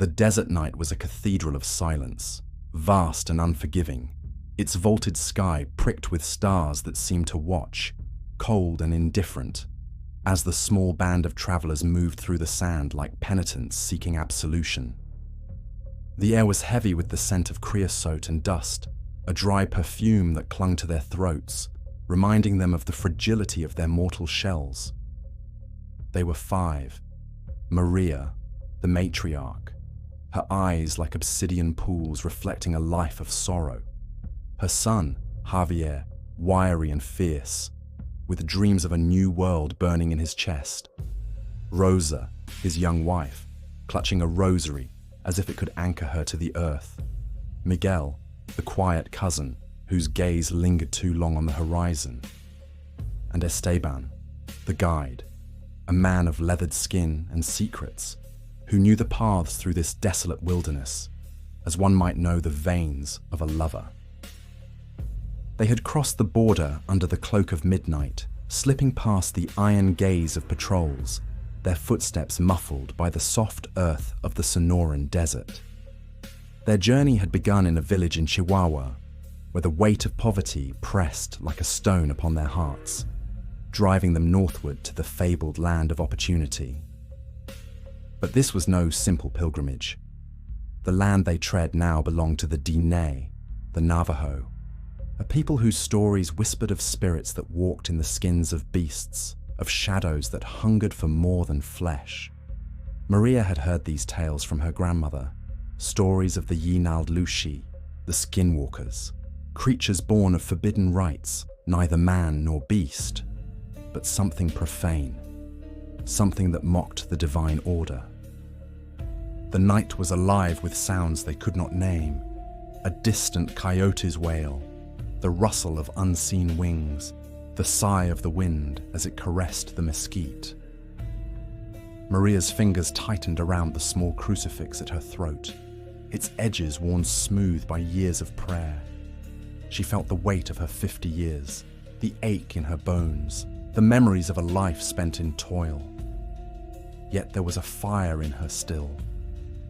The desert night was a cathedral of silence, vast and unforgiving, its vaulted sky pricked with stars that seemed to watch, cold and indifferent, as the small band of travelers moved through the sand like penitents seeking absolution. The air was heavy with the scent of creosote and dust, a dry perfume that clung to their throats, reminding them of the fragility of their mortal shells. They were 5. Maria, the matriarch, her eyes like obsidian pools reflecting a life of sorrow. Her son, Javier, wiry and fierce, with dreams of a new world burning in his chest. Rosa, his young wife, clutching a rosary as if it could anchor her to the earth. Miguel, the quiet cousin, whose gaze lingered too long on the horizon. And Esteban, the guide, a man of leathered skin and secrets, who knew the paths through this desolate wilderness, as one might know the veins of a lover. They had crossed the border under the cloak of midnight, slipping past the iron gaze of patrols, their footsteps muffled by the soft earth of the Sonoran desert. Their journey had begun in a village in Chihuahua, where the weight of poverty pressed like a stone upon their hearts, driving them northward to the fabled land of opportunity. But this was no simple pilgrimage. The land they tread now belonged to the Diné, the Navajo, a people whose stories whispered of spirits that walked in the skins of beasts, of shadows that hungered for more than flesh. Maria had heard these tales from her grandmother, stories of the Yinald Lushi, the Skinwalkers, creatures born of forbidden rites, neither man nor beast, but something profane, something that mocked the divine order. The night was alive with sounds they could not name, a distant coyote's wail, the rustle of unseen wings, the sigh of the wind as it caressed the mesquite. Maria's fingers tightened around the small crucifix at her throat, its edges worn smooth by years of prayer. She felt the weight of her 50 years, the ache in her bones, the memories of a life spent in toil. Yet there was a fire in her still,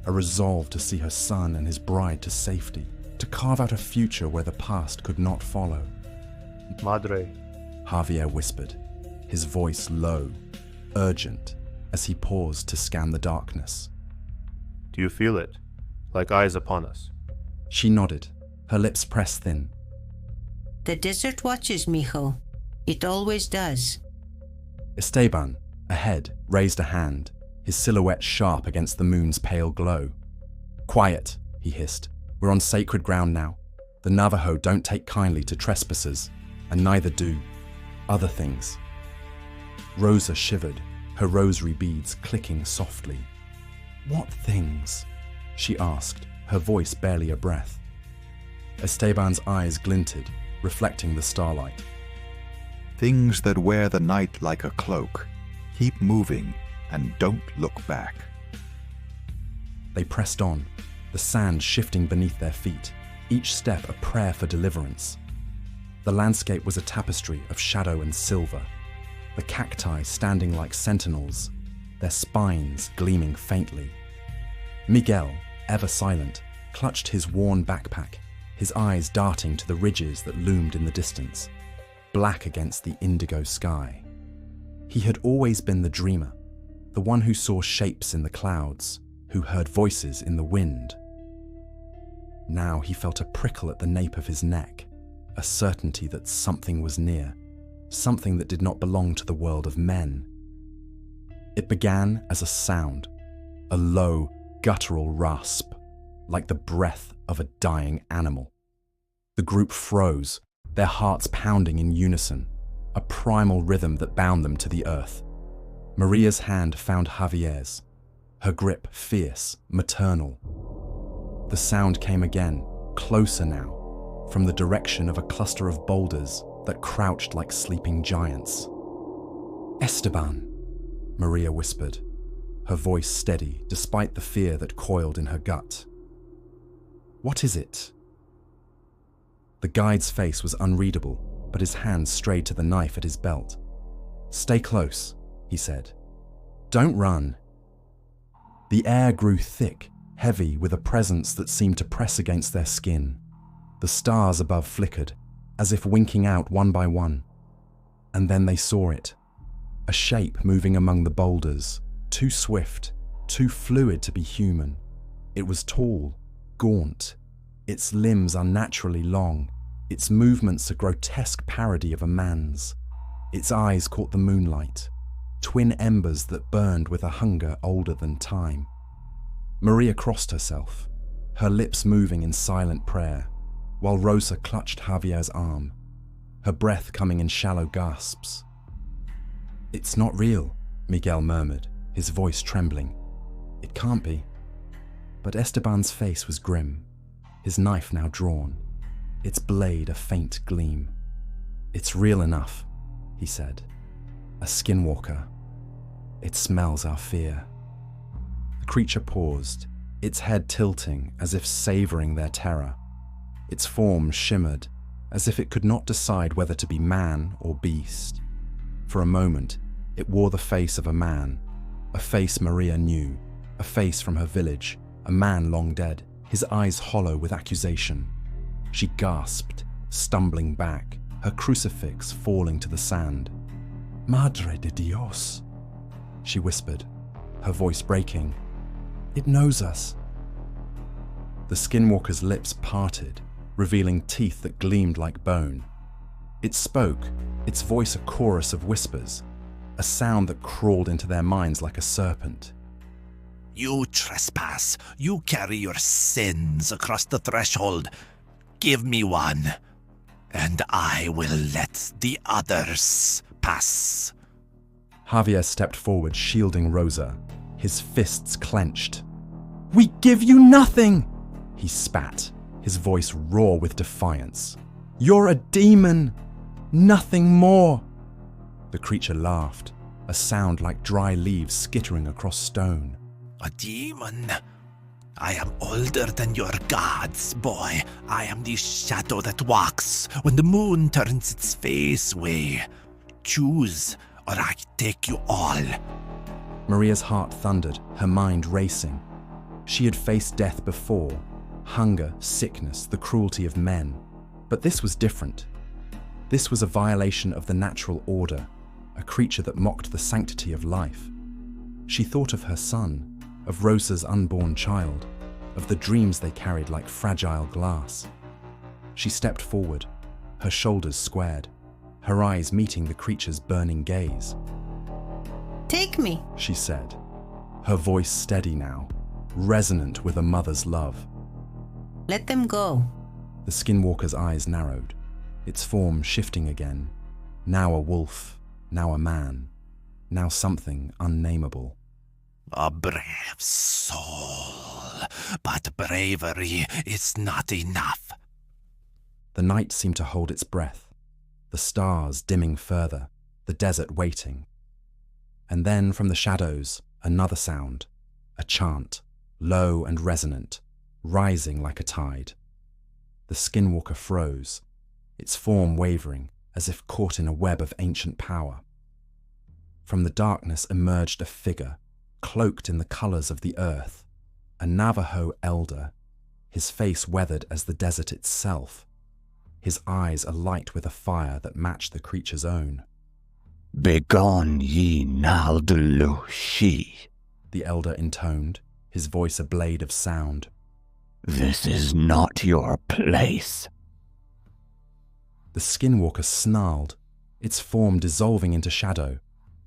a resolve to see her son and his bride to safety, to carve out a future where the past could not follow. Madre, Javier whispered, his voice low, urgent, as he paused to scan the darkness. do you feel it, like eyes upon us? She nodded, her lips pressed thin. The desert watches, mijo. It always does. Esteban, ahead, raised a hand, his silhouette sharp against the moon's pale glow. Quiet, he hissed. We're on sacred ground now. The Navajo don't take kindly to trespassers, and neither do other things. Rosa shivered, her rosary beads clicking softly. What things? She asked, her voice barely a breath. Esteban's eyes glinted, reflecting the starlight. Things that wear the night like a cloak. Keep moving and don't look back. They pressed on, the sand shifting beneath their feet, each step a prayer for deliverance. The landscape was a tapestry of shadow and silver, the cacti standing like sentinels, their spines gleaming faintly. Miguel, ever silent, clutched his worn backpack, his eyes darting to the ridges that loomed in the distance, black against the indigo sky. He had always been the dreamer, the one who saw shapes in the clouds, who heard voices in the wind. Now he felt a prickle at the nape of his neck, a certainty that something was near, something that did not belong to the world of men. It began as a sound, a low, guttural rasp, like the breath of a dying animal. The group froze, their hearts pounding in unison, a primal rhythm that bound them to the earth. Maria's hand found Javier's, her grip fierce, maternal. The sound came again, closer now, from the direction of a cluster of boulders that crouched like sleeping giants. Esteban, Maria whispered, her voice steady despite the fear that coiled in her gut. What is it? The guide's face was unreadable, but his hand strayed to the knife at his belt. Stay close, he said. Don't run. The air grew thick, heavy with a presence that seemed to press against their skin. The stars above flickered, as if winking out one by one. And then they saw it. A shape moving among the boulders, too swift, too fluid to be human. It was tall, gaunt, its limbs unnaturally long, its movements a grotesque parody of a man's. Its eyes caught the moonlight, twin embers that burned with a hunger older than time. Maria crossed herself, her lips moving in silent prayer, while Rosa clutched Javier's arm, her breath coming in shallow gasps. "It's not real," Miguel murmured, his voice trembling. "It can't be." But Esteban's face was grim, his knife now drawn, its blade a faint gleam. "It's real enough," he said. "A skinwalker. It smells our fear." The creature paused, its head tilting as if savoring their terror. Its form shimmered, as if it could not decide whether to be man or beast. For a moment, it wore the face of a man, a face Maria knew, a face from her village, a man long dead, his eyes hollow with accusation. She gasped, stumbling back, her crucifix falling to the sand. "Madre de Dios," she whispered, her voice breaking. "It knows us." The skinwalker's lips parted, revealing teeth that gleamed like bone. It spoke, its voice a chorus of whispers, a sound that crawled into their minds like a serpent. "You trespass. You carry your sins across the threshold. Give me one, and I will let the others pass." Javier stepped forward, shielding Rosa, his fists clenched. "We give you nothing!" he spat, his voice raw with defiance. "You're a demon! Nothing more!" The creature laughed, a sound like dry leaves skittering across stone. "A demon? I am older than your gods, boy. I am the shadow that walks when the moon turns its face away. Choose, or I take you all." Maria's heart thundered, her mind racing. She had faced death before, hunger, sickness, the cruelty of men. But this was different. This was a violation of the natural order, a creature that mocked the sanctity of life. She thought of her son, of Rosa's unborn child, of the dreams they carried like fragile glass. She stepped forward, her shoulders squared, her eyes meeting the creature's burning gaze. "Take me," she said, her voice steady now, resonant with a mother's love. "Let them go." The skinwalker's eyes narrowed, its form shifting again, now a wolf, now a man, now something unnameable. "A brave soul, but bravery is not enough." The night seemed to hold its breath, the stars dimming further, the desert waiting. And then from the shadows, another sound, a chant, low and resonant, rising like a tide. The skinwalker froze, its form wavering as if caught in a web of ancient power. From the darkness emerged a figure, cloaked in the colors of the earth, a Navajo elder, his face weathered as the desert itself, his eyes alight with a fire that matched the creature's own. "Begone ye Naldalushi," the elder intoned, his voice a blade of sound. "This is not your place." The skinwalker snarled, its form dissolving into shadow,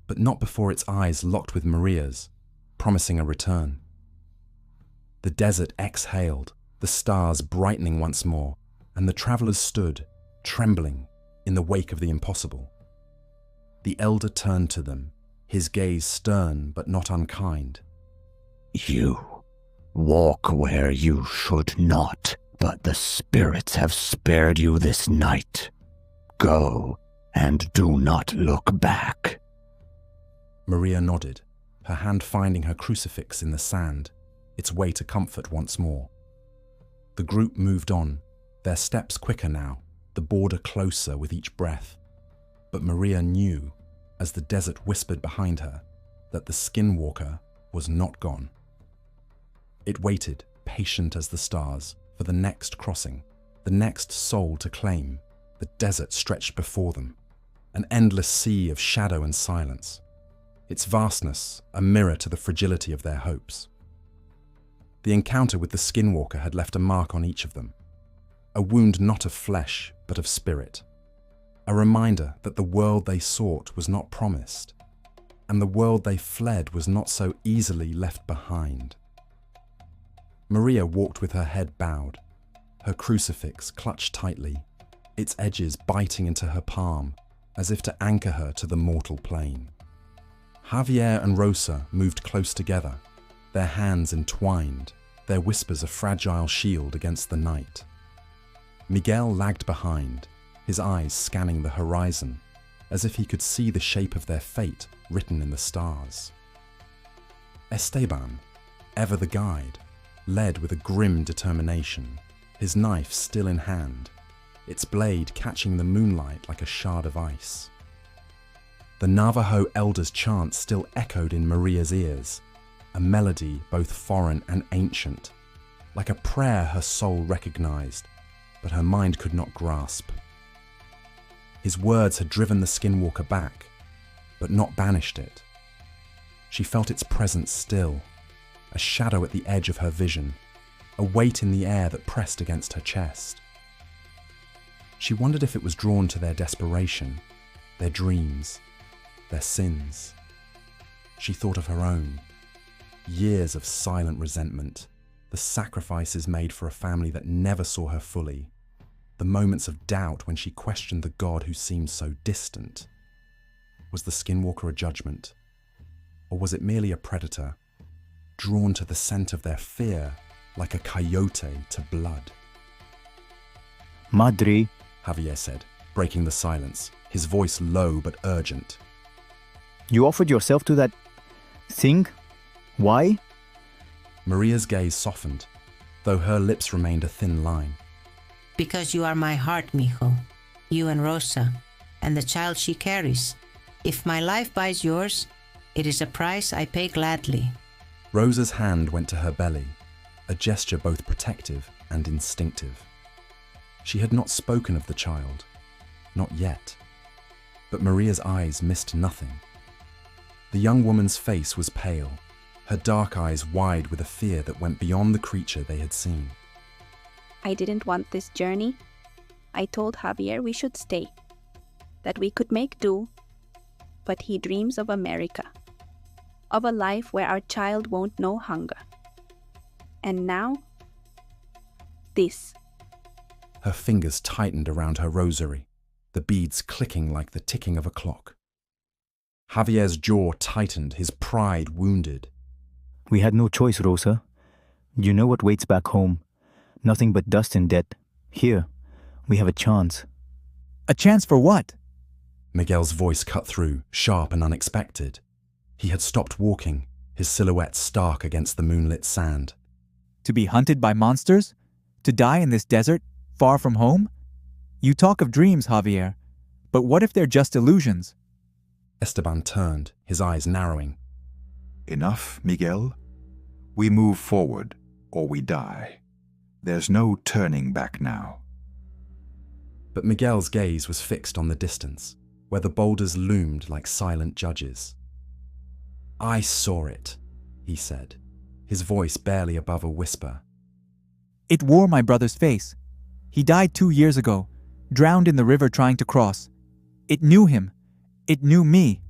but not before its eyes locked with Maria's, promising a return. The desert exhaled, the stars brightening once more, and the travelers stood, trembling, in the wake of the impossible. The elder turned to them, his gaze stern but not unkind. "You walk where you should not, but the spirits have spared you this night. Go, and do not look back." Maria nodded, her hand finding her crucifix in the sand, its way to comfort once more. The group moved on, their steps quicker now, the border closer with each breath. But Maria knew, as the desert whispered behind her, that the skinwalker was not gone. It waited, patient as the stars, for the next crossing, the next soul to claim. The desert stretched before them, an endless sea of shadow and silence, its vastness a mirror to the fragility of their hopes. The encounter with the Skinwalker had left a mark on each of them, a wound not of flesh but of spirit, a reminder that the world they sought was not promised, and the world they fled was not so easily left behind. Maria walked with her head bowed, her crucifix clutched tightly, its edges biting into her palm as if to anchor her to the mortal plane. Javier and Rosa moved close together, their hands entwined, their whispers a fragile shield against the night. Miguel lagged behind, his eyes scanning the horizon, as if he could see the shape of their fate written in the stars. Esteban, ever the guide, led with a grim determination, his knife still in hand, its blade catching the moonlight like a shard of ice. The Navajo elder's chant still echoed in Maria's ears, a melody both foreign and ancient, like a prayer her soul recognized, but her mind could not grasp. His words had driven the Skinwalker back, but not banished it. She felt its presence still, a shadow at the edge of her vision, a weight in the air that pressed against her chest. She wondered if it was drawn to their desperation, their dreams, their sins. She thought of her own. Years of silent resentment, the sacrifices made for a family that never saw her fully, the moments of doubt when she questioned the God who seemed so distant. Was the Skinwalker a judgment? Or was it merely a predator, drawn to the scent of their fear like a coyote to blood? Madre, Javier said, breaking the silence, his voice low but urgent. you offered yourself to that thing? Why? Maria's gaze softened, though her lips remained a thin line. Because you are my heart, mijo. You and Rosa, and the child she carries. If my life buys yours, it is a price I pay gladly. Rosa's hand went to her belly, a gesture both protective and instinctive. She had not spoken of the child, not yet. But Maria's eyes missed nothing. The young woman's face was pale, her dark eyes wide with a fear that went beyond the creature they had seen. I didn't want this journey. I told Javier we should stay, that we could make do, but he dreams of America, of a life where our child won't know hunger. And now, this. Her fingers tightened around her rosary, the beads clicking like the ticking of a clock. Javier's jaw tightened, his pride wounded. We had no choice, Rosa. You know what waits back home. Nothing but dust and death. Here, we have a chance. A chance for what? Miguel's voice cut through, sharp and unexpected. He had stopped walking, his silhouette stark against the moonlit sand. To be hunted by monsters? To die in this desert, far from home? You talk of dreams, Javier, but what if they're just illusions? Esteban turned, his eyes narrowing. Enough, Miguel? We move forward, or we die. There's no turning back now. But Miguel's gaze was fixed on the distance, where the boulders loomed like silent judges. I saw it, he said, his voice barely above a whisper. It wore my brother's face. He died 2 years ago, drowned in the river trying to cross. It knew him. It knew me.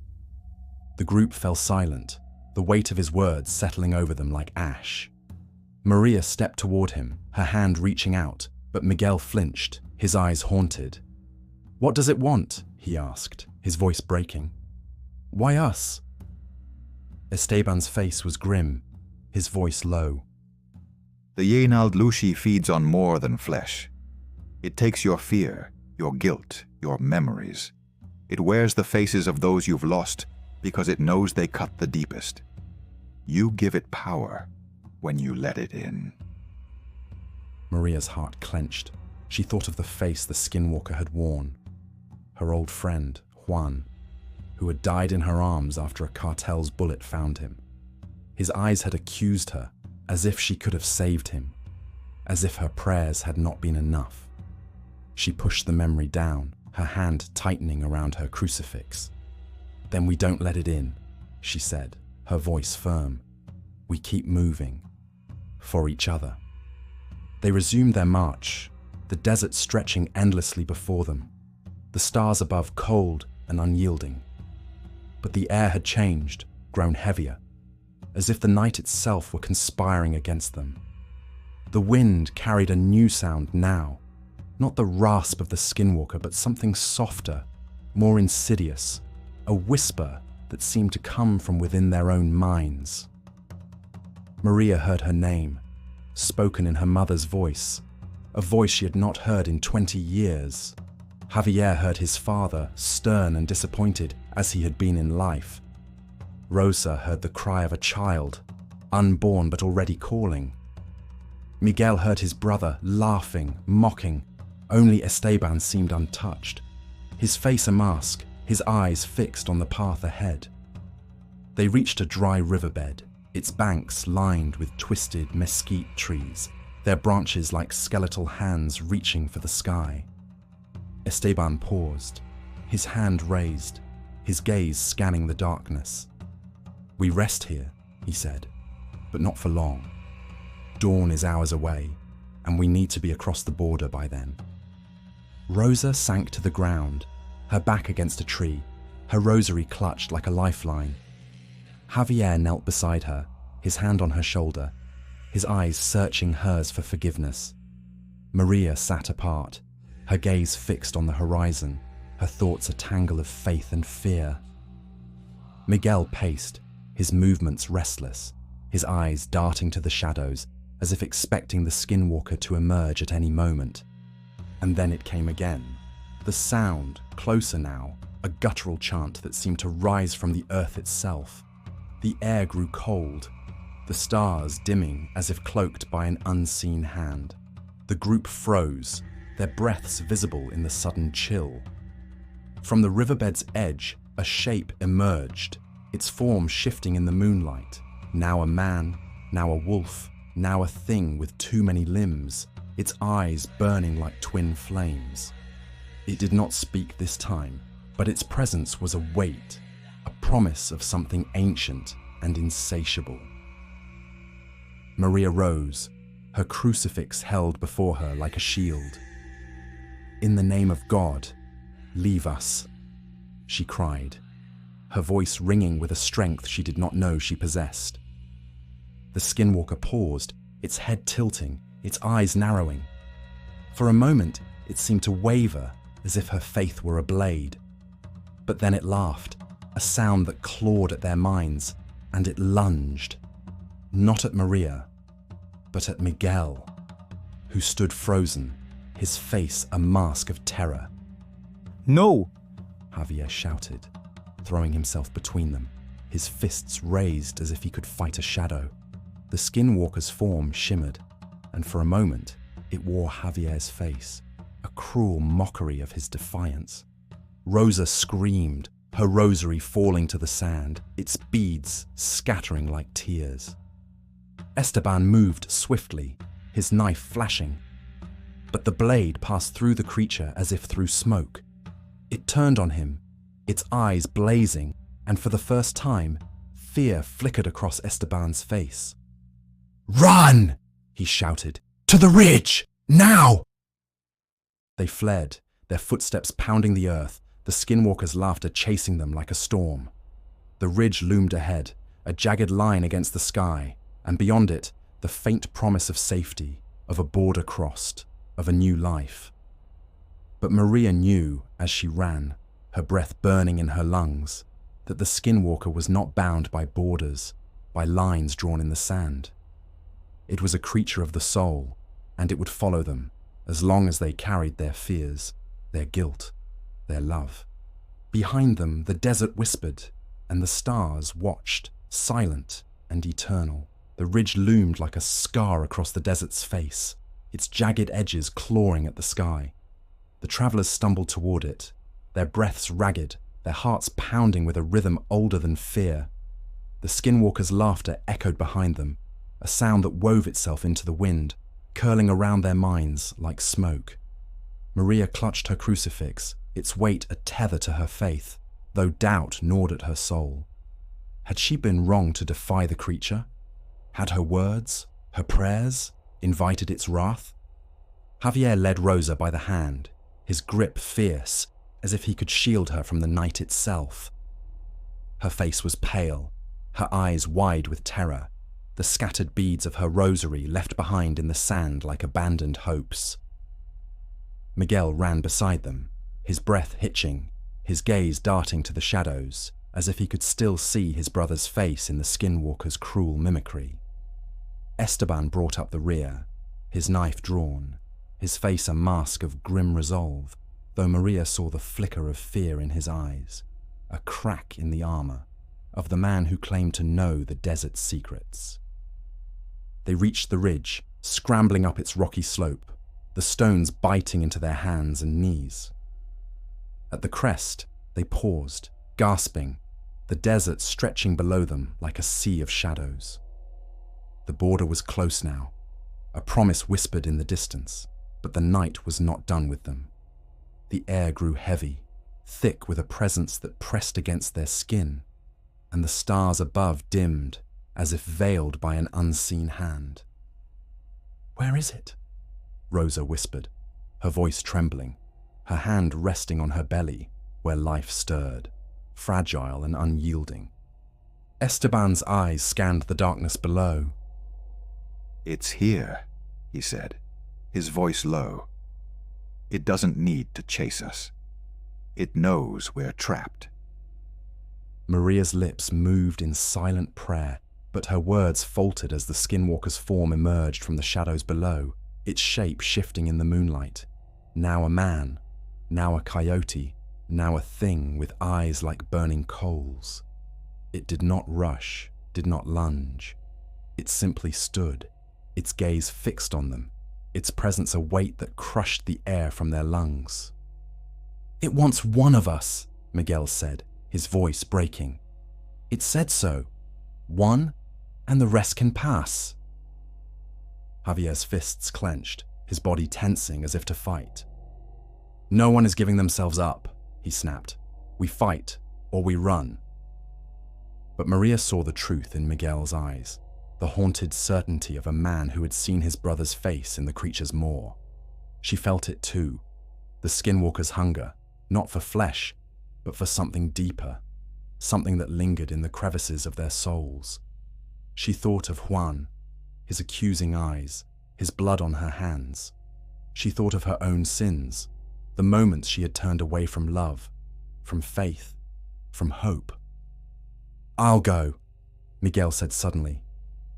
The group fell silent, the weight of his words settling over them like ash. Maria stepped toward him, her hand reaching out, but Miguel flinched, his eyes haunted. What does it want? He asked, his voice breaking. Why us? Esteban's face was grim, his voice low. The Yenald Lushi feeds on more than flesh. It takes your fear, your guilt, your memories. It wears the faces of those you've lost because it knows they cut the deepest. You give it power when you let it in. Maria's heart clenched. She thought of the face the Skinwalker had worn. Her old friend, Juan, who had died in her arms after a cartel's bullet found him. His eyes had accused her, as if she could have saved him, as if her prayers had not been enough. She pushed the memory down, her hand tightening around her crucifix. "Then we don't let it in," she said, her voice firm. "We keep moving. For each other." They resumed their march, the desert stretching endlessly before them, the stars above cold and unyielding. But the air had changed, grown heavier, as if the night itself were conspiring against them. The wind carried a new sound now, not the rasp of the skinwalker, but something softer, more insidious, a whisper that seemed to come from within their own minds. Maria heard her name, spoken in her mother's voice, a voice she had not heard in 20 years. Javier heard his father, stern and disappointed as he had been in life. Rosa heard the cry of a child, unborn but already calling. Miguel heard his brother, laughing, mocking. Only Esteban seemed untouched, his face a mask, his eyes fixed on the path ahead. They reached a dry riverbed, its banks lined with twisted mesquite trees, their branches like skeletal hands reaching for the sky. Esteban paused, his hand raised, his gaze scanning the darkness. "We rest here," he said, "but not for long. Dawn is hours away, and we need to be across the border by then." Rosa sank to the ground, her back against a tree, her rosary clutched like a lifeline. Javier knelt beside her, his hand on her shoulder, his eyes searching hers for forgiveness. Maria sat apart, her gaze fixed on the horizon, her thoughts a tangle of faith and fear. Miguel paced, his movements restless, his eyes darting to the shadows, as if expecting the skinwalker to emerge at any moment. And then it came again. The sound, closer now, a guttural chant that seemed to rise from the earth itself. The air grew cold, the stars dimming as if cloaked by an unseen hand. The group froze, their breaths visible in the sudden chill. From the riverbed's edge, a shape emerged, its form shifting in the moonlight. Now a man, now a wolf, now a thing with too many limbs, its eyes burning like twin flames. It did not speak this time, but its presence was a weight, a promise of something ancient and insatiable. Maria rose, her crucifix held before her like a shield. "In the name of God, leave us," she cried, her voice ringing with a strength she did not know she possessed. The skinwalker paused, its head tilting, its eyes narrowing. For a moment, it seemed to waver, as if her faith were a blade. But then it laughed, a sound that clawed at their minds, and it lunged. Not at Maria, but at Miguel, who stood frozen, his face a mask of terror. No! Javier shouted, throwing himself between them, his fists raised as if he could fight a shadow. The skinwalker's form shimmered, and for a moment it wore Javier's face, a cruel mockery of his defiance. Rosa screamed, her rosary falling to the sand, its beads scattering like tears. Esteban moved swiftly, his knife flashing, but the blade passed through the creature as if through smoke. It turned on him, its eyes blazing, and for the first time, fear flickered across Esteban's face. "Run!" he shouted. "To the ridge! Now!" They fled, their footsteps pounding the earth, the skinwalker's laughter chasing them like a storm. The ridge loomed ahead, a jagged line against the sky, and beyond it, the faint promise of safety, of a border crossed, of a new life. But Maria knew, as she ran, her breath burning in her lungs, that the skinwalker was not bound by borders, by lines drawn in the sand. It was a creature of the soul, and it would follow them, as long as they carried their fears, their guilt, their love. Behind them, the desert whispered, and the stars watched, silent and eternal. The ridge loomed like a scar across the desert's face, its jagged edges clawing at the sky. The travelers stumbled toward it, their breaths ragged, their hearts pounding with a rhythm older than fear. The skinwalker's laughter echoed behind them, a sound that wove itself into the wind, curling around their minds like smoke. Maria clutched her crucifix, its weight a tether to her faith, though doubt gnawed at her soul. Had she been wrong to defy the creature? Had her words, her prayers, invited its wrath? Javier led Rosa by the hand, his grip fierce, as if he could shield her from the night itself. Her face was pale, her eyes wide with terror, the scattered beads of her rosary left behind in the sand like abandoned hopes. Miguel ran beside them, his breath hitching, his gaze darting to the shadows, as if he could still see his brother's face in the skinwalker's cruel mimicry. Esteban brought up the rear, his knife drawn, his face a mask of grim resolve, though Maria saw the flicker of fear in his eyes, a crack in the armor, of the man who claimed to know the desert's secrets. They reached the ridge, scrambling up its rocky slope, the stones biting into their hands and knees. At the crest, they paused, gasping, the desert stretching below them like a sea of shadows. The border was close now, a promise whispered in the distance, but the night was not done with them. The air grew heavy, thick with a presence that pressed against their skin, and the stars above dimmed, as if veiled by an unseen hand. "Where is it?" Rosa whispered, her voice trembling, her hand resting on her belly, where life stirred, fragile and unyielding. Esteban's eyes scanned the darkness below. "It's here," he said, his voice low. "It doesn't need to chase us. It knows we're trapped." Maria's lips moved in silent prayer, but her words faltered as the skinwalker's form emerged from the shadows below, its shape shifting in the moonlight. Now a man, now a coyote, now a thing with eyes like burning coals. It did not rush, did not lunge. It simply stood, its gaze fixed on them, its presence a weight that crushed the air from their lungs. "It wants one of us," Miguel said, his voice breaking. "It said so. One, and the rest can pass." Javier's fists clenched, his body tensing as if to fight. "No one is giving themselves up," he snapped. "We fight, or we run." But Maria saw the truth in Miguel's eyes, the haunted certainty of a man who had seen his brother's face in the creature's maw. She felt it too, the skinwalker's hunger, not for flesh, but for something deeper, something that lingered in the crevices of their souls. She thought of Juan, his accusing eyes, his blood on her hands. She thought of her own sins, the moments she had turned away from love, from faith, from hope. "I'll go," Miguel said suddenly,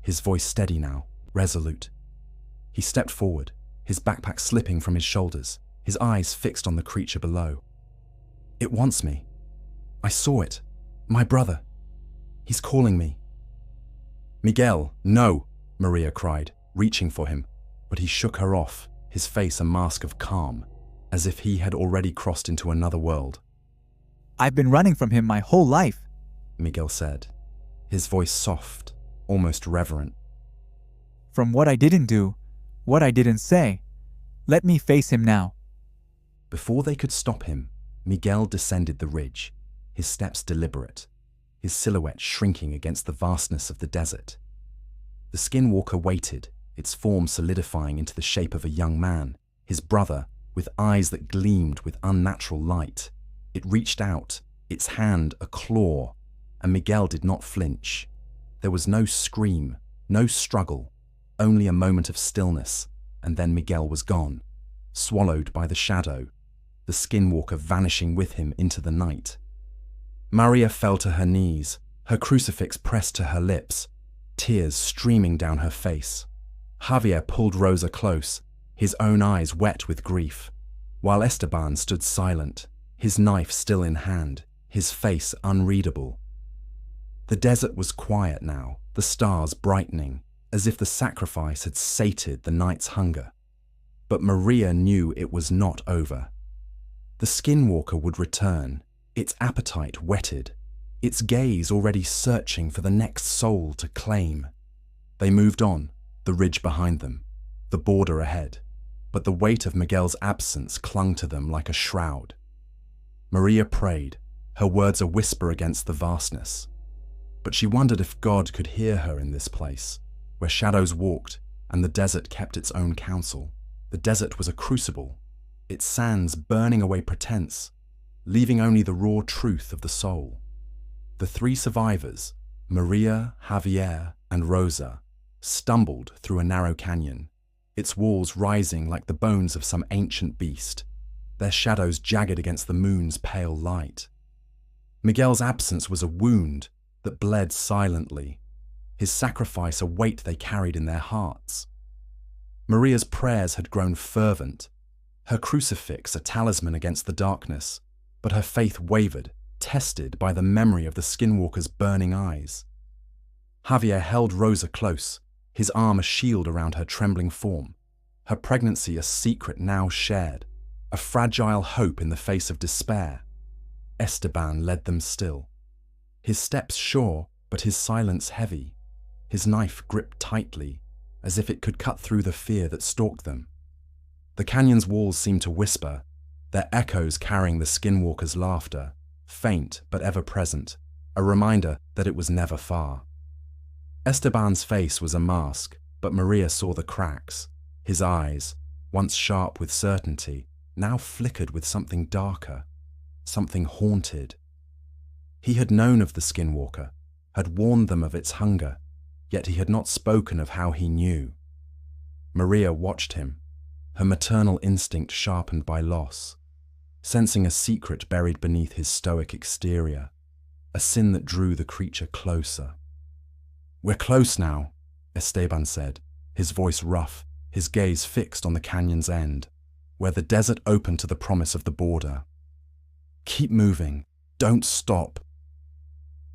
his voice steady now, resolute. He stepped forward, his backpack slipping from his shoulders, his eyes fixed on the creature below. "It wants me. I saw it. My brother. He's calling me." "Miguel, no," Maria cried, reaching for him, but he shook her off, his face a mask of calm, as if he had already crossed into another world. "I've been running from him my whole life," Miguel said, his voice soft, almost reverent. "From what I didn't do, what I didn't say. Let me face him now." Before they could stop him, Miguel descended the ridge, his steps deliberate, his silhouette shrinking against the vastness of the desert. The skinwalker waited, its form solidifying into the shape of a young man, his brother, with eyes that gleamed with unnatural light. It reached out, its hand a claw, and Miguel did not flinch. There was no scream, no struggle, only a moment of stillness, and then Miguel was gone, swallowed by the shadow, the skinwalker vanishing with him into the night. Maria fell to her knees, her crucifix pressed to her lips, tears streaming down her face. Javier pulled Rosa close, his own eyes wet with grief, while Esteban stood silent, his knife still in hand, his face unreadable. The desert was quiet now, the stars brightening, as if the sacrifice had sated the night's hunger. But Maria knew it was not over. The skinwalker would return, its appetite whetted, its gaze already searching for the next soul to claim. They moved on, the ridge behind them, the border ahead, but the weight of Miguel's absence clung to them like a shroud. Maria prayed, her words a whisper against the vastness. But she wondered if God could hear her in this place, where shadows walked and the desert kept its own counsel. The desert was a crucible, its sands burning away pretense, leaving only the raw truth of the soul. The three survivors, Maria, Javier, and Rosa, stumbled through a narrow canyon, its walls rising like the bones of some ancient beast, their shadows jagged against the moon's pale light. Miguel's absence was a wound that bled silently, his sacrifice a weight they carried in their hearts. Maria's prayers had grown fervent, her crucifix a talisman against the darkness, but her faith wavered, tested by the memory of the Skinwalker's burning eyes. Javier held Rosa close, his arm a shield around her trembling form, her pregnancy a secret now shared, a fragile hope in the face of despair. Esteban led them still, his steps sure, but his silence heavy, his knife gripped tightly, as if it could cut through the fear that stalked them. The canyon's walls seemed to whisper, their echoes carrying the Skinwalker's laughter, faint but ever present, a reminder that it was never far. Esteban's face was a mask, but Maria saw the cracks. His eyes, once sharp with certainty, now flickered with something darker, something haunted. He had known of the Skinwalker, had warned them of its hunger, yet he had not spoken of how he knew. Maria watched him, her maternal instinct sharpened by loss, sensing a secret buried beneath his stoic exterior, a sin that drew the creature closer. "We're close now," Esteban said, his voice rough, his gaze fixed on the canyon's end, where the desert opened to the promise of the border. "Keep moving. Don't stop."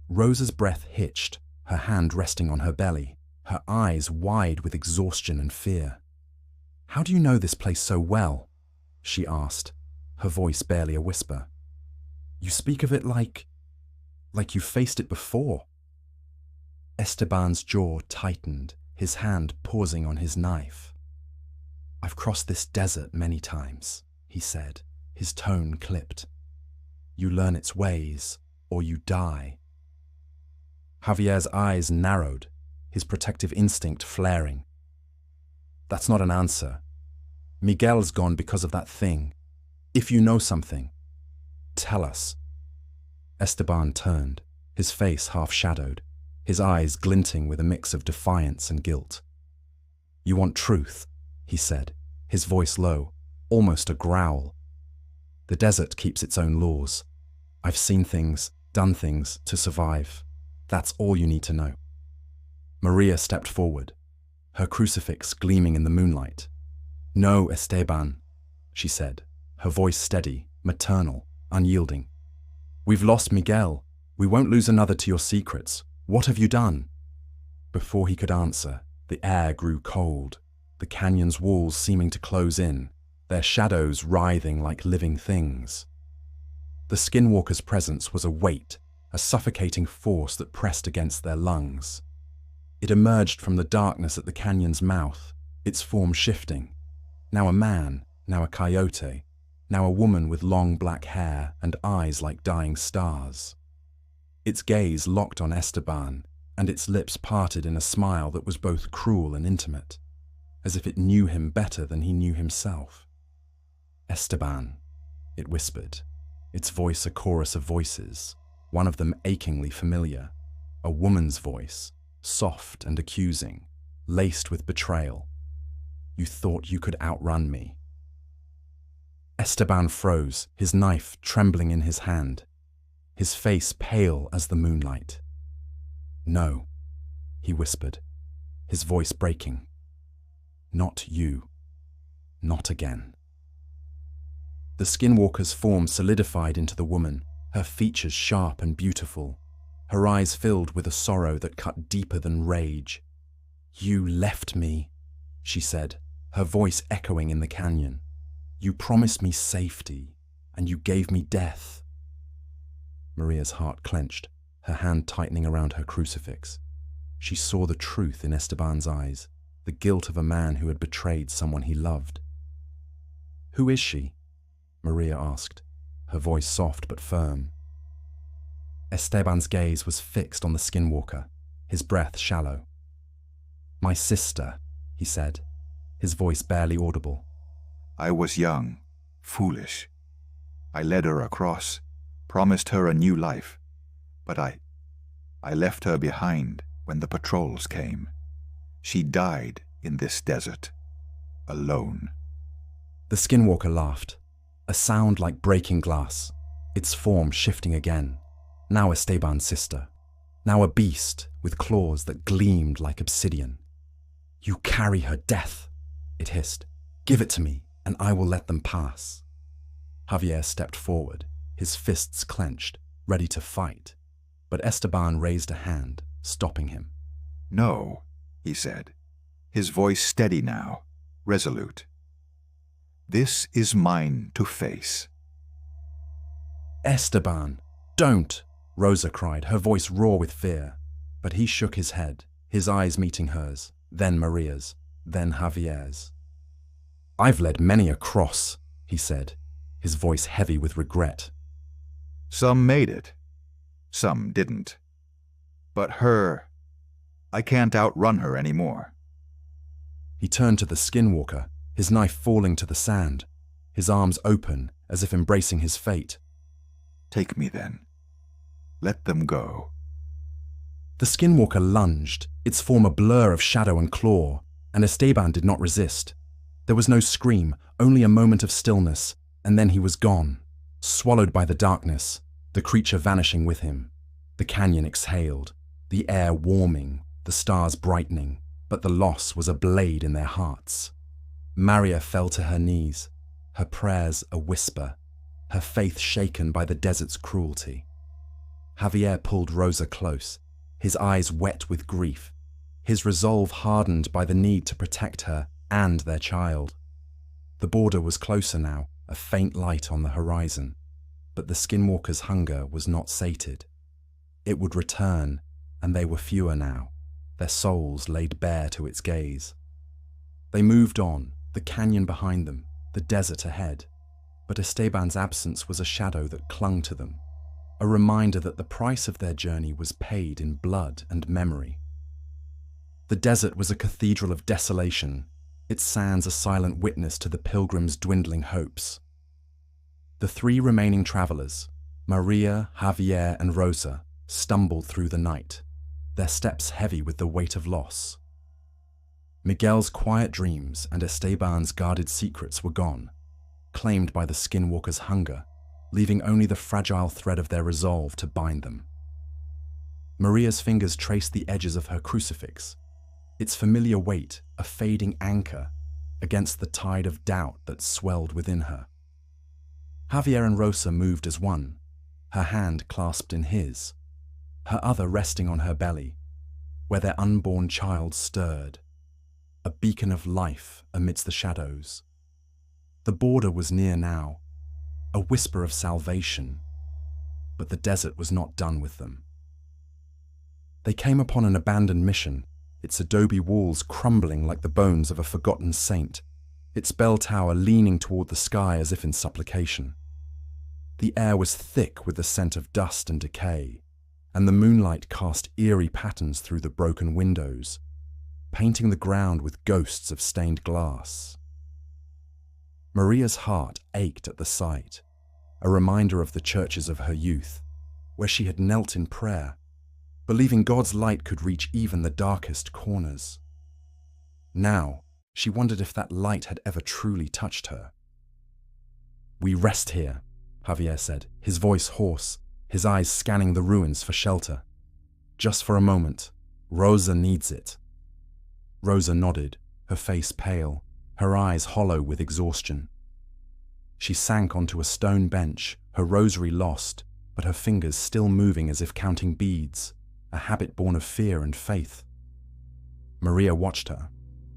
Rosa's breath hitched, her hand resting on her belly, her eyes wide with exhaustion and fear. "How do you know this place so well?" she asked, her voice barely a whisper. "You speak of it like you faced it before." Esteban's jaw tightened, his hand pausing on his knife. "I've crossed this desert many times," he said, his tone clipped. "You learn its ways, or you die." Javier's eyes narrowed, his protective instinct flaring. "That's not an answer. Miguel's gone because of that thing. If you know something, tell us." Esteban turned, his face half-shadowed, his eyes glinting with a mix of defiance and guilt. "You want truth," he said, his voice low, almost a growl. "The desert keeps its own laws. I've seen things, done things to survive. That's all you need to know." Maria stepped forward, her crucifix gleaming in the moonlight. "No, Esteban," she said, her voice steady, maternal, unyielding. "We've lost Miguel. We won't lose another to your secrets. What have you done?" Before he could answer, the air grew cold, the canyon's walls seeming to close in, their shadows writhing like living things. The Skinwalker's presence was a weight, a suffocating force that pressed against their lungs. It emerged from the darkness at the canyon's mouth, its form shifting. Now a man, now a coyote, now a woman with long black hair and eyes like dying stars. Its gaze locked on Esteban, and its lips parted in a smile that was both cruel and intimate, as if it knew him better than he knew himself. "Esteban," it whispered, its voice a chorus of voices, one of them achingly familiar, a woman's voice, soft and accusing, laced with betrayal. "You thought you could outrun me." Esteban froze, his knife trembling in his hand, his face pale as the moonlight. "No," he whispered, his voice breaking. "Not you. Not again." The Skinwalker's form solidified into the woman, her features sharp and beautiful, her eyes filled with a sorrow that cut deeper than rage. "You left me," she said, her voice echoing in the canyon. "You promised me safety, and you gave me death." Maria's heart clenched, her hand tightening around her crucifix. She saw the truth in Esteban's eyes, the guilt of a man who had betrayed someone he loved. "Who is she?" Maria asked, her voice soft but firm. Esteban's gaze was fixed on the skinwalker, his breath shallow. "My sister," he said, his voice barely audible. I was young, foolish. I led her across, promised her a new life, but I left her behind when the patrols came. She died in this desert, alone." The skinwalker laughed, a sound like breaking glass, its form shifting again. Now Esteban's sister, now a beast with claws that gleamed like obsidian. "You carry her death," it hissed. "Give it to me, and I will let them pass." Javier stepped forward, his fists clenched, ready to fight, but Esteban raised a hand, stopping him. "No," he said, his voice steady now, resolute. "This is mine to face." "Esteban, don't!" Rosa cried, her voice raw with fear. But he shook his head, his eyes meeting hers, then Maria's, then Javier's. "I've led many across," he said, his voice heavy with regret. "Some made it, some didn't. But her, I can't outrun her anymore." He turned to the skinwalker, his knife falling to the sand, his arms open as if embracing his fate. "Take me then. Let them go." The skinwalker lunged, its form a blur of shadow and claw, and Esteban did not resist. There was no scream, only a moment of stillness, and then he was gone, swallowed by the darkness, the creature vanishing with him. The canyon exhaled, the air warming, the stars brightening, but the loss was a blade in their hearts. Maria fell to her knees, her prayers a whisper, her faith shaken by the desert's cruelty. Javier pulled Rosa close, his eyes wet with grief, his resolve hardened by the need to protect her and their child. The border was closer now, a faint light on the horizon, but the skinwalker's hunger was not sated. It would return, and they were fewer now, their souls laid bare to its gaze. They moved on, the canyon behind them, the desert ahead, but Esteban's absence was a shadow that clung to them, a reminder that the price of their journey was paid in blood and memory. The desert was a cathedral of desolation, its sands a silent witness to the pilgrims' dwindling hopes. The three remaining travelers, Maria, Javier, and Rosa, stumbled through the night, their steps heavy with the weight of loss. Miguel's quiet dreams and Esteban's guarded secrets were gone, claimed by the skinwalker's hunger, leaving only the fragile thread of their resolve to bind them. Maria's fingers traced the edges of her crucifix, its familiar weight a fading anchor against the tide of doubt that swelled within her. Javier and Rosa moved as one, her hand clasped in his, her other resting on her belly, where their unborn child stirred, a beacon of life amidst the shadows. The border was near now, a whisper of salvation, but the desert was not done with them. They came upon an abandoned mission, its adobe walls crumbling like the bones of a forgotten saint, its bell tower leaning toward the sky as if in supplication. The air was thick with the scent of dust and decay, and the moonlight cast eerie patterns through the broken windows, painting the ground with ghosts of stained glass. Maria's heart ached at the sight, a reminder of the churches of her youth, where she had knelt in prayer, believing God's light could reach even the darkest corners. Now, she wondered if that light had ever truly touched her. "We rest here," Javier said, his voice hoarse, his eyes scanning the ruins for shelter. "Just for a moment. Rosa needs it." Rosa nodded, her face pale, her eyes hollow with exhaustion. She sank onto a stone bench, her rosary lost, but her fingers still moving as if counting beads, a habit born of fear and faith. Maria watched her,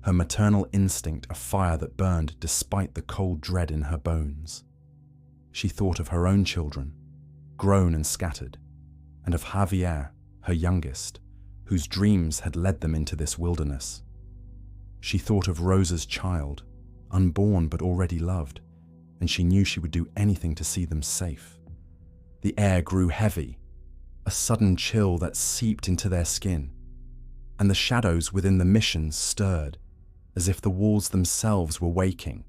her maternal instinct a fire that burned despite the cold dread in her bones. She thought of her own children, grown and scattered, and of Javier, her youngest, whose dreams had led them into this wilderness. She thought of Rosa's child, unborn but already loved, and she knew she would do anything to see them safe. The air grew heavy, a sudden chill that seeped into their skin, and the shadows within the mission stirred, as if the walls themselves were waking.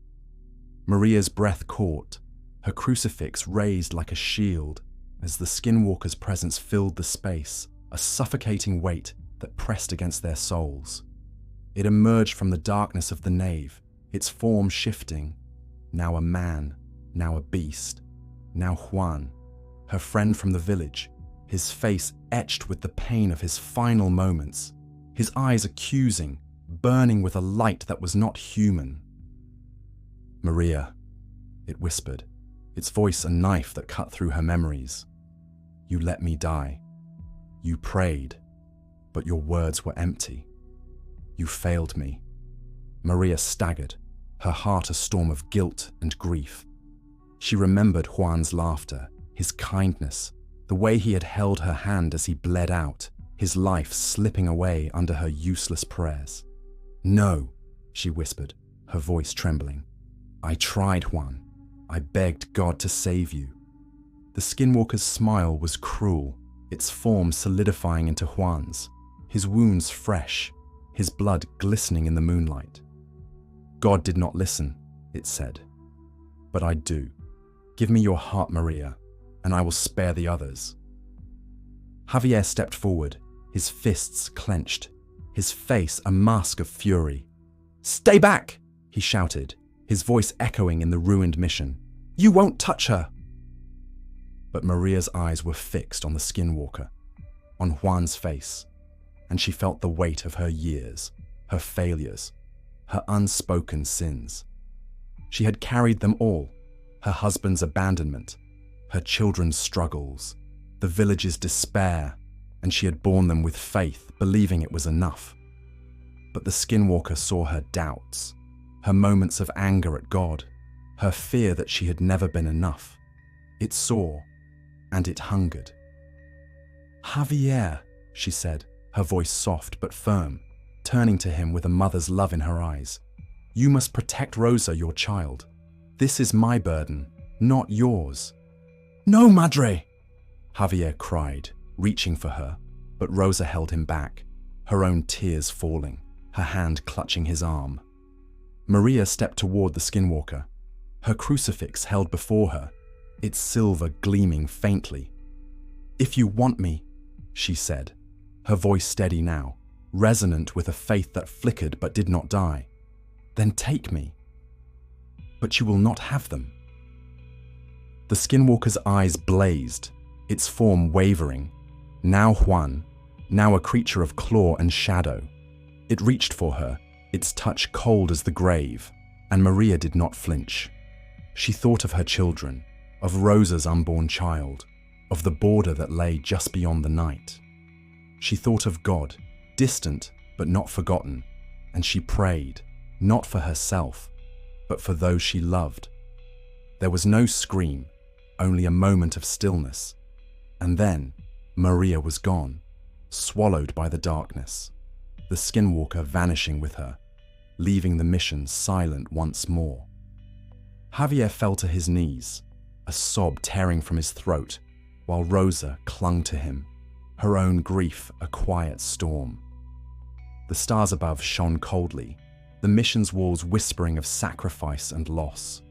Maria's breath caught, her crucifix raised like a shield, as the Skinwalker's presence filled the space, a suffocating weight that pressed against their souls. It emerged from the darkness of the nave, its form shifting, now a man, now a beast, now Juan, her friend from the village, his face etched with the pain of his final moments, his eyes accusing, burning with a light that was not human. "Maria," it whispered, its voice a knife that cut through her memories. "You let me die. You prayed, but your words were empty. You failed me." Maria staggered, her heart a storm of guilt and grief. She remembered Juan's laughter, his kindness, the way he had held her hand as he bled out, his life slipping away under her useless prayers. "No," she whispered, her voice trembling. "I tried, Juan. I begged God to save you." The Skinwalker's smile was cruel, its form solidifying into Juan's, his wounds fresh, his blood glistening in the moonlight. "God did not listen," it said. "But I do. Give me your heart, Maria, and I will spare the others." Javier stepped forward, his fists clenched, his face a mask of fury. "Stay back!" he shouted, his voice echoing in the ruined mission. "You won't touch her!" But Maria's eyes were fixed on the Skinwalker, on Juan's face, and she felt the weight of her years, her failures, her unspoken sins. She had carried them all, her husband's abandonment, her children's struggles, the village's despair, and she had borne them with faith, believing it was enough. But the Skinwalker saw her doubts, her moments of anger at God, her fear that she had never been enough. It saw, and it hungered. "Javier," she said, her voice soft but firm, turning to him with a mother's love in her eyes. "You must protect Rosa, your child. This is my burden, not yours." "No, Madre!" Javier cried, reaching for her, but Rosa held him back, her own tears falling, her hand clutching his arm. Maria stepped toward the Skinwalker, her crucifix held before her, its silver gleaming faintly. "If you want me," she said, her voice steady now, resonant with a faith that flickered but did not die, "then take me. But you will not have them." The Skinwalker's eyes blazed, its form wavering, now Juan, now a creature of claw and shadow. It reached for her, its touch cold as the grave, and Maria did not flinch. She thought of her children, of Rosa's unborn child, of the border that lay just beyond the night. She thought of God, distant but not forgotten, and she prayed, not for herself, but for those she loved. There was no scream, only a moment of stillness, and then Maria was gone, swallowed by the darkness, the Skinwalker vanishing with her, leaving the mission silent once more. Javier fell to his knees, a sob tearing from his throat, while Rosa clung to him, her own grief a quiet storm. The stars above shone coldly, the mission's walls whispering of sacrifice and loss.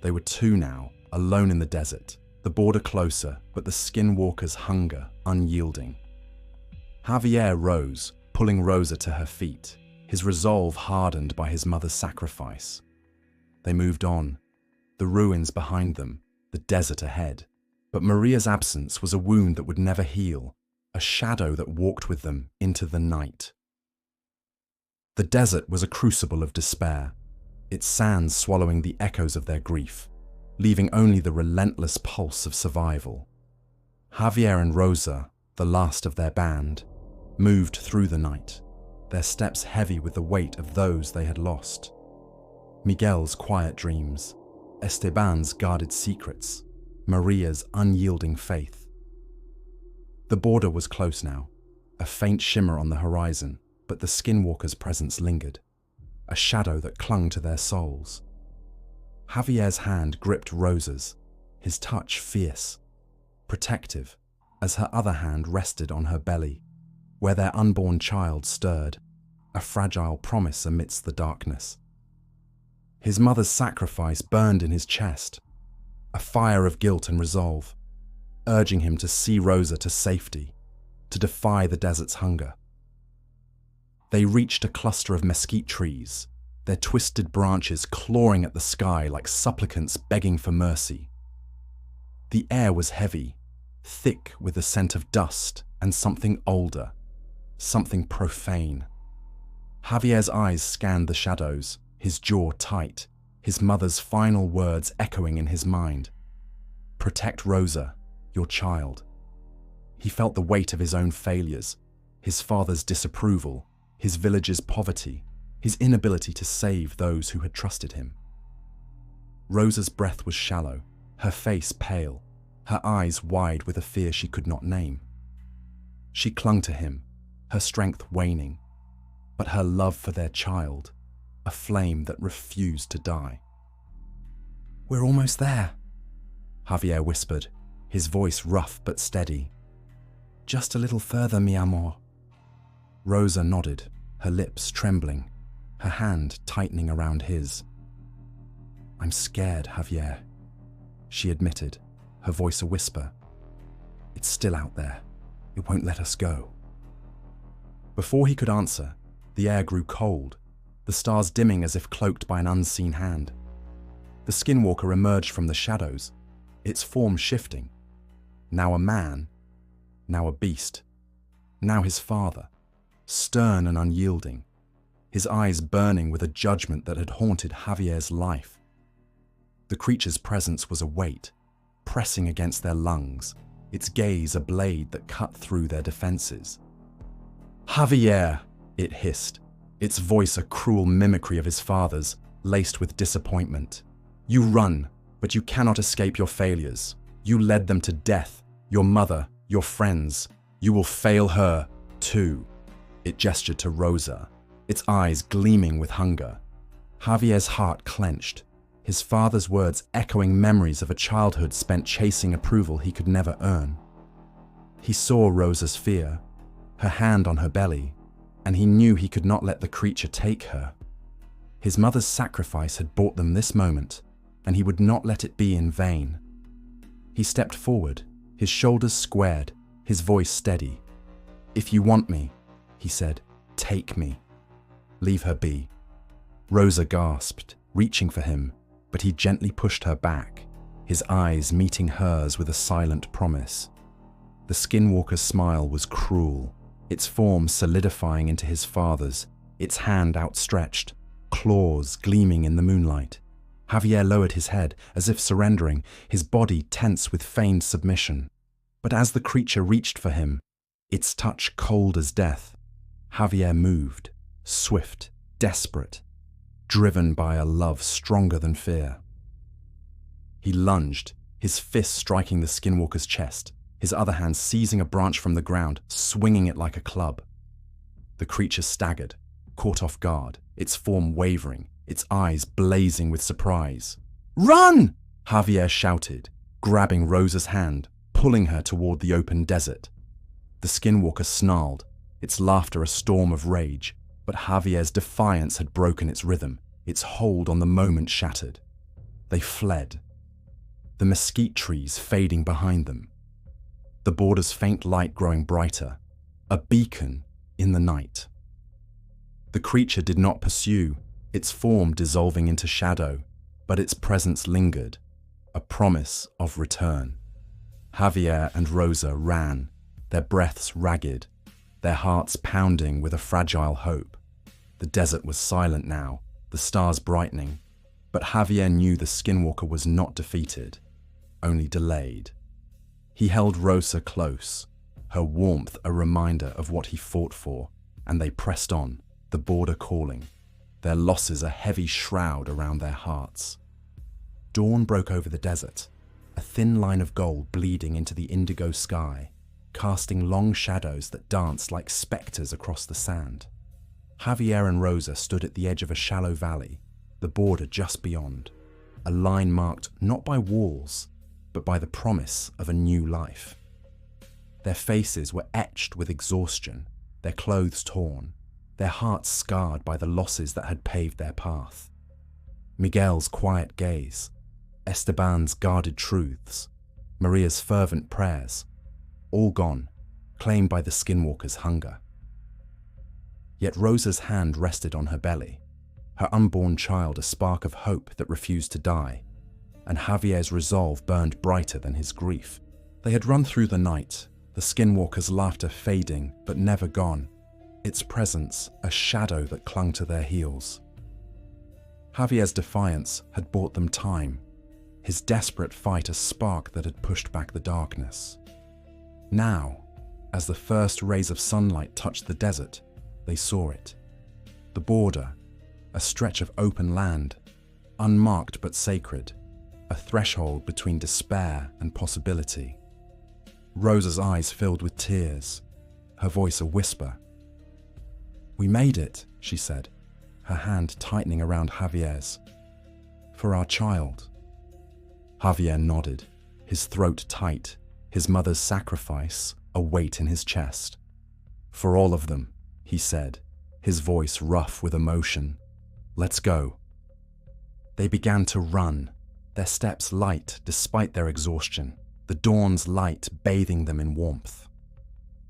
They were two now, alone in the desert, the border closer, but the Skinwalker's hunger unyielding. Javier rose, pulling Rosa to her feet, his resolve hardened by his mother's sacrifice. They moved on, the ruins behind them, the desert ahead. But Maria's absence was a wound that would never heal, a shadow that walked with them into the night. The desert was a crucible of despair, its sands swallowing the echoes of their grief, leaving only the relentless pulse of survival. Javier and Rosa, the last of their band, moved through the night, their steps heavy with the weight of those they had lost. Miguel's quiet dreams, Esteban's guarded secrets, Maria's unyielding faith. The border was close now, a faint shimmer on the horizon, but the Skinwalkers' presence lingered, a shadow that clung to their souls. Javier's hand gripped Rosa's, his touch fierce, protective, as her other hand rested on her belly, where their unborn child stirred, a fragile promise amidst the darkness. His mother's sacrifice burned in his chest, a fire of guilt and resolve, urging him to see Rosa to safety, to defy the desert's hunger. They reached a cluster of mesquite trees, their twisted branches clawing at the sky like supplicants begging for mercy. The air was heavy, thick with the scent of dust and something older, something profane. Javier's eyes scanned the shadows, his jaw tight, his mother's final words echoing in his mind. Protect Rosa, your child. He felt the weight of his own failures, his father's disapproval, his village's poverty, his inability to save those who had trusted him. Rosa's breath was shallow, her face pale, her eyes wide with a fear she could not name. She clung to him, her strength waning, but her love for their child, a flame that refused to die. "We're almost there," Javier whispered, his voice rough but steady. "Just a little further, mi amor." Rosa nodded, her lips trembling, her hand tightening around his. "I'm scared, Javier," she admitted, her voice a whisper. "It's still out there. It won't let us go." Before he could answer, the air grew cold, the stars dimming as if cloaked by an unseen hand. The Skinwalker emerged from the shadows, its form shifting. Now a man, now a beast, now his father, stern and unyielding, his eyes burning with a judgment that had haunted Javier's life. The creature's presence was a weight, pressing against their lungs, its gaze a blade that cut through their defenses. "Javier!" it hissed, its voice a cruel mimicry of his father's, laced with disappointment. "You run, but you cannot escape your failures. You led them to death, your mother, your friends. You will fail her, too." It gestured to Rosa, its eyes gleaming with hunger. Javier's heart clenched, his father's words echoing memories of a childhood spent chasing approval he could never earn. He saw Rosa's fear, her hand on her belly, and he knew he could not let the creature take her. His mother's sacrifice had brought them this moment, and he would not let it be in vain. He stepped forward, his shoulders squared, his voice steady. "If you want me," he said, "take me. Leave her be." Rosa gasped, reaching for him, but he gently pushed her back, his eyes meeting hers with a silent promise. The Skinwalker's smile was cruel, its form solidifying into his father's, its hand outstretched, claws gleaming in the moonlight. Javier lowered his head, as if surrendering, his body tense with feigned submission. But as the creature reached for him, its touch cold as death, Javier moved, swift, desperate, driven by a love stronger than fear. He lunged, his fist striking the Skinwalker's chest, his other hand seizing a branch from the ground, swinging it like a club. The creature staggered, caught off guard, its form wavering, its eyes blazing with surprise. "Run!" Javier shouted, grabbing Rosa's hand, pulling her toward the open desert. The Skinwalker snarled, its laughter a storm of rage, but Javier's defiance had broken its rhythm, its hold on the moment shattered. They fled, the mesquite trees fading behind them, the border's faint light growing brighter, a beacon in the night. The creature did not pursue, its form dissolving into shadow, but its presence lingered, a promise of return. Javier and Rosa ran, their breaths ragged, their hearts pounding with a fragile hope. The desert was silent now, the stars brightening, but Javier knew the Skinwalker was not defeated, only delayed. He held Rosa close, her warmth a reminder of what he fought for, and they pressed on, the border calling, their losses a heavy shroud around their hearts. Dawn broke over the desert, a thin line of gold bleeding into the indigo sky, casting long shadows that danced like spectres across the sand. Javier and Rosa stood at the edge of a shallow valley, the border just beyond, a line marked not by walls, but by the promise of a new life. Their faces were etched with exhaustion, their clothes torn, their hearts scarred by the losses that had paved their path. Miguel's quiet gaze, Esteban's guarded truths, Maria's fervent prayers, all gone, claimed by the Skinwalkers' hunger. Yet Rosa's hand rested on her belly, her unborn child a spark of hope that refused to die, and Javier's resolve burned brighter than his grief. They had run through the night, the Skinwalkers' laughter fading but never gone, its presence a shadow that clung to their heels. Javier's defiance had bought them time, his desperate fight a spark that had pushed back the darkness. Now, as the first rays of sunlight touched the desert, they saw it. The border, a stretch of open land, unmarked but sacred, a threshold between despair and possibility. Rosa's eyes filled with tears, her voice a whisper. "We made it," she said, her hand tightening around Javier's. "For our child." Javier nodded, his throat tight, his mother's sacrifice a weight in his chest. "For all of them," he said, his voice rough with emotion. "Let's go." They began to run, their steps light despite their exhaustion, the dawn's light bathing them in warmth.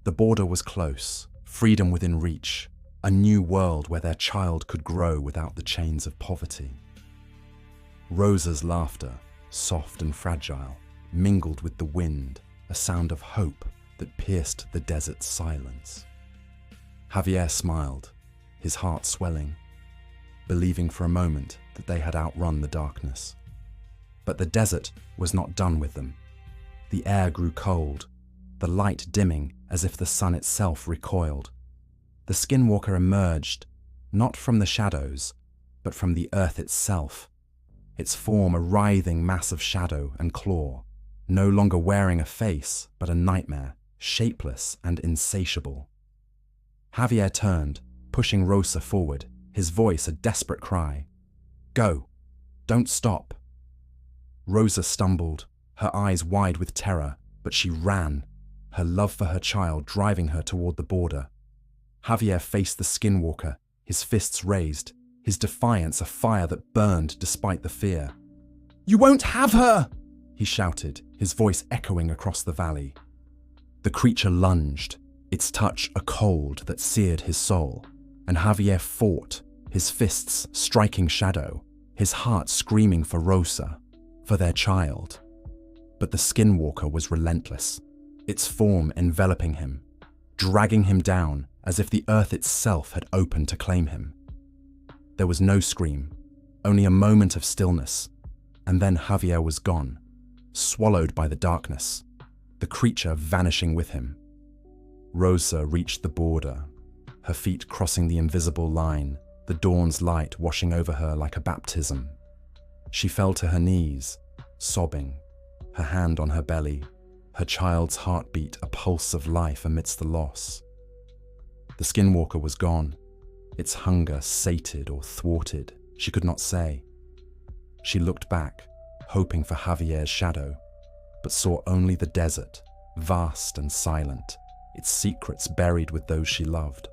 The border was close, freedom within reach, a new world where their child could grow without the chains of poverty. Rosa's laughter, soft and fragile, mingled with the wind, a sound of hope that pierced the desert's silence. Javier smiled, his heart swelling, believing for a moment that they had outrun the darkness. But the desert was not done with them. The air grew cold, the light dimming as if the sun itself recoiled. The Skinwalker emerged, not from the shadows, but from the earth itself, its form a writhing mass of shadow and claw, no longer wearing a face but a nightmare, shapeless and insatiable. Javier turned, pushing Rosa forward, his voice a desperate cry. "Go! Don't stop!" Rosa stumbled, her eyes wide with terror, but she ran, her love for her child driving her toward the border. Javier faced the Skinwalker, his fists raised, his defiance a fire that burned despite the fear. "You won't have her!" he shouted, his voice echoing across the valley. The creature lunged, its touch a cold that seared his soul, and Javier fought, his fists striking shadow, his heart screaming for Rosa, for their child. But the Skinwalker was relentless, its form enveloping him, dragging him down as if the earth itself had opened to claim him. There was no scream, only a moment of stillness, and then Javier was gone, swallowed by the darkness, the creature vanishing with him. Rosa reached the border, her feet crossing the invisible line, the dawn's light washing over her like a baptism. She fell to her knees, sobbing, her hand on her belly, her child's heartbeat a pulse of life amidst the loss. The Skinwalker was gone, its hunger sated or thwarted, she could not say. She looked back, hoping for Javier's shadow, but saw only the desert, vast and silent, its secrets buried with those she loved.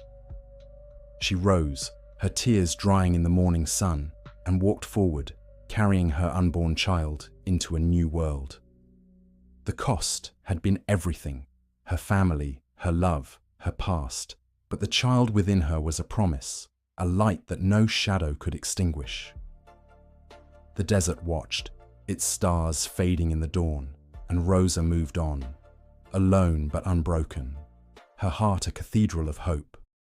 She rose, her tears drying in the morning sun, and walked forward, carrying her unborn child into a new world. The cost had been everything, her family, her love, her past, but the child within her was a promise, a light that no shadow could extinguish. The desert watched, its stars fading in the dawn, and Rosa moved on, alone but unbroken, her heart a cathedral of hope.